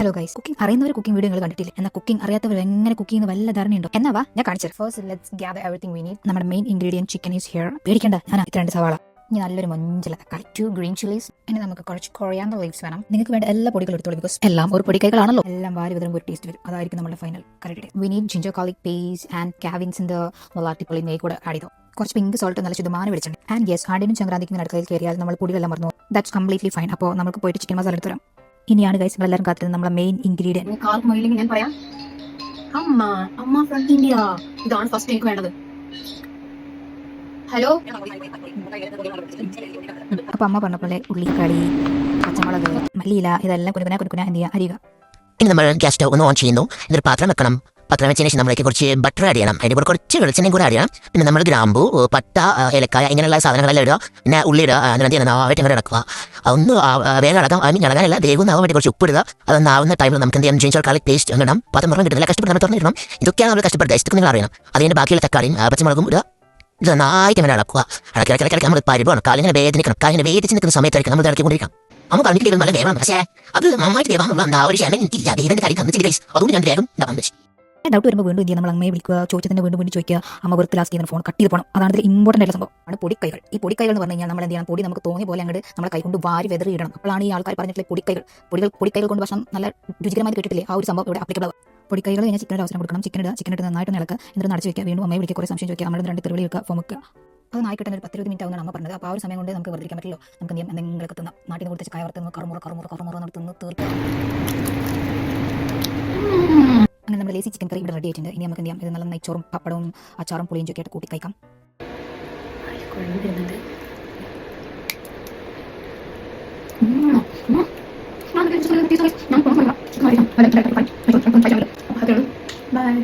Hello guys, cooking അറിയുന്നവർ cooking video നിങ്ങൾ കണ്ടിട്ടില്ല. എന്നാൽ കുക്കിംഗ് അറിയാത്തവർ എങ്ങനെ കുക്ക് ചെയ്യുന്ന വല്ല ധാരണയുണ്ടോ? എന്നാ വാ ഞാൻ കാണിച്ചത്. First let's gather everything we need. നമ്മുടെ main ingredient chicken is here. പേടിക്കണ്ട, ഞാൻ ഇത്ര 2 സവാള, ഇനി നല്ലൊരു മഞ്ചല തക്കാളി, 2 ഗ്രീൻ ചില്ലീസ്, ഇനി നമുക്ക് കുറച്ച് കൊറിയാണ്ടർ ലീവ്സ് വേണം. നിങ്ങൾക്ക് വേണ്ട എല്ലാ പൊടികളും എടുത്തോളൂ, ബിക്കോസ് എല്ലാം ഒരു പൊടിക്കൈകളാണല്ലോ. എല്ലാം വാരി വിതറുമ്പോൾ ഒരു ടേസ്റ്റ് വരും. അതായിരിക്കും നമ്മുടെ final curry. We need ginger garlic paste and കാവിൻസിന്റെ മുളാട്ടിപ്പള്ളി നെയ്യ് കൂടെ ആഡ് ചെയ്തോ. കുറച്ച് പിങ്ക് സോൾട്ട്, നല്ല ശുദ്ധമാണ് വെളിച്ചെണ്ണ. ആൻഡ് യെസ്, ആണ്ടിനും സംക്രാന്തിക്കും അടുക്കളയിൽ കയറിയാൽ നമ്മൾ പൊടികളെല്ലാം മറന്നു. That's completely fine. അപ്പോൾ നമുക്ക് പോയിട്ട് ചിക്കൻ മസാല എടുത്തു തരാം. ഇനിയാണ് ഗൈസ് എല്ലാവരും കാത്തിരുന്നത് നമ്മുടെ മെയിൻ ഇൻഗ്രീഡിയന്റ്. ഞാൻ പറയാം, അമ്മ ഫ്രം ഇന്ത്യ. ഇതാണ് ഫസ്റ്റ് എനിക്ക് വേണ്ടത്. ഹലോ. അപ്പൊ അമ്മ പറഞ്ഞ പോലെ ഉള്ളിക്കാളി, പച്ചമുളക്, മല്ലിയില ഇതെല്ലാം കുനുകുന എന്ത് ചെയ്യുക, അരിയുക. ഇനി നമ്മൾ ഗ്യാസ് സ്റ്റവ് ഒന്ന് ഓൺ ചെയ്യുന്നു. എന്നിട്ട് പാത്രം വെക്കണം. പാത്രം വെച്ചതിന് ശേഷം നമ്മളേക്ക് കുറച്ച് ബട്ടർ ആഡ് ചെയ്യണം. അതിൻ്റെ കൂടെ കുറച്ച് വെളിച്ചെണ്ണയും കൂടെ ആഡ് ചെയ്യണം. പിന്നെ നമ്മൾ ഗ്രാമ്പു, പട്ട, ഏലക്കായ ഇങ്ങനെയുള്ള സാധനങ്ങളെല്ലാം ഇടുക. പിന്നെ ഉള്ളി ഇടുക. എന്നിട്ട് നന്നായിട്ട് ഇങ്ങനെ ഇളക്കുക. അതൊന്ന് വേഗം ഇളകാം. ഇളകാനല്ല, വേഗം ആവാൻ വേണ്ടി കുറച്ച് ഉപ്പ് ഇടുക. അതൊന്നാവുന്ന ടൈമിൽ നമുക്ക് എന്ത് ചെയ്യാം, ജിഞ്ചർ ഗാർലിക് പേസ്റ്റ് ഇടണം. പാത്രം തുറന്ന് കിട്ടുന്നില്ല, കഷ്ടപ്പെട്ട് നമ്മൾ തുറന്നിടണം. ഇതൊക്കെയാണ് നമ്മൾ കഷ്ടപ്പെടുക. ഇതൊക്കെ നിങ്ങൾ അറിയണം. അതിൻ്റെ ബാക്കിയുള്ള തക്കാളിയും പച്ചമുളകും ഇടുക. ഇത് നന്നായിട്ട് ഇങ്ങനെ ഇളക്കുക. ഇടയ്ക്കിടയ്ക്ക് നമ്മൾ പരിപാടി കാലിങ്ങനെ വേദനിക്കണം. കാലിങ്ങനെ വേദിച്ച് നിൽക്കുന്ന സമയത്തായിരിക്കും നമ്മൾ ഇറക്കിക്കൊണ്ടിരിക്കണം. നമുക്ക് പറഞ്ഞിട്ട് നല്ല വേണം. പക്ഷേ അത് നന്നായിട്ട് വേവാനുള്ള ഒരു ക്ഷമ എനിക്കില്ല. ദൈവത്തിന്റെ കാര്യം തന്നിട്ട് ഗൈസ്, അതുകൊണ്ട് ഞാൻ വേഗം ഇതാക്കാൻ വെച്ചു. ഡൗട്ട് വരുമ്പോൾ വീണ്ടും എന്ത് നമ്മൾ അമ്മയെ വിളിക്കുക, ചോദിച്ചതിന്റെ വീണ്ടും ചോദിക്കുക. അമ്മ വെറുതെ ലാസ്റ്റ് ചെയ്യുന്ന ഫോൺ കട്ട് ചെയ്ത് പോകണം. അതാണ് ഇതിൽ ഇമ്പോർട്ടൻ്റ് ആയിട്ടുള്ള സംഭവം. ആണ് പൊടിക്കൈകൾ. ഈ പൊടിക്കൈകൾ എന്ന് പറഞ്ഞു കഴിഞ്ഞാൽ നമ്മൾ എന്ത് ചെയ്യണം, പൊടി നമുക്ക് തോന്നിയ പോലെ അങ്ങോട്ട് നമ്മളെ കൈ കൊണ്ട് വാരി വെതറി ഇടണം. അപ്പോഴാണ് ഈ ആൾക്കാർ പറഞ്ഞിട്ടുള്ള പൊടിക്കൈകൾ കൊണ്ട് ഭക്ഷണം നല്ല രുചികരമായി കിട്ടില്ലേ. ആ ഒരു സംഭവം ഇവിടെ അപ്ലിക്കബിൾ ആവും. പൊടിക്കൈകൾ കഴിഞ്ഞാൽ ചിക്കൻ അവസരം കൊടുക്കണം. ചിക്കൻ ഇട്ട് നന്നായിട്ട് ഇളക്കുക. എന്നിട്ട് നടച്ച് വെക്കുക. വീണ്ടും അമ്മയെ വിളിക്കുക, കുറേ സംശയം ചോദിക്കുക. നമ്മൾ 2 തെരുവിളി വെക്കുക, ഫോം വെക്കുക. അത് നായിക്കിട്ട് ഒരു 10-20 മിനിറ്റ് ആവുന്നതാണ് അമ്മ പറഞ്ഞത്. അപ്പോൾ ആ ഒരു സമയം കൊണ്ട് നമുക്ക് വെറുതെ പറ്റില്ലോ. നമുക്ക് എന്തെങ്കിലും തിന്നാം. നാട്ടിൽ നിന്ന് കൊടുത്ത് കയർത്തുന്നു കറുമുറ തിന്ന് തീർക്കുക. അങ്ങനെ നമ്മൾ ലേസി ചിക്കൻ കറി ഇവിടെ റെഡി ആയിട്ടുണ്ട്. ഇനി നമുക്ക് എന്ത് ചെയ്യാം, ഇത് നല്ല നെയ്ച്ചോറും പപ്പടവും അച്ചാറും പുളിയും ചൊക്കെയായിട്ട് കൂട്ടി കഴിക്കാം. ബൈ.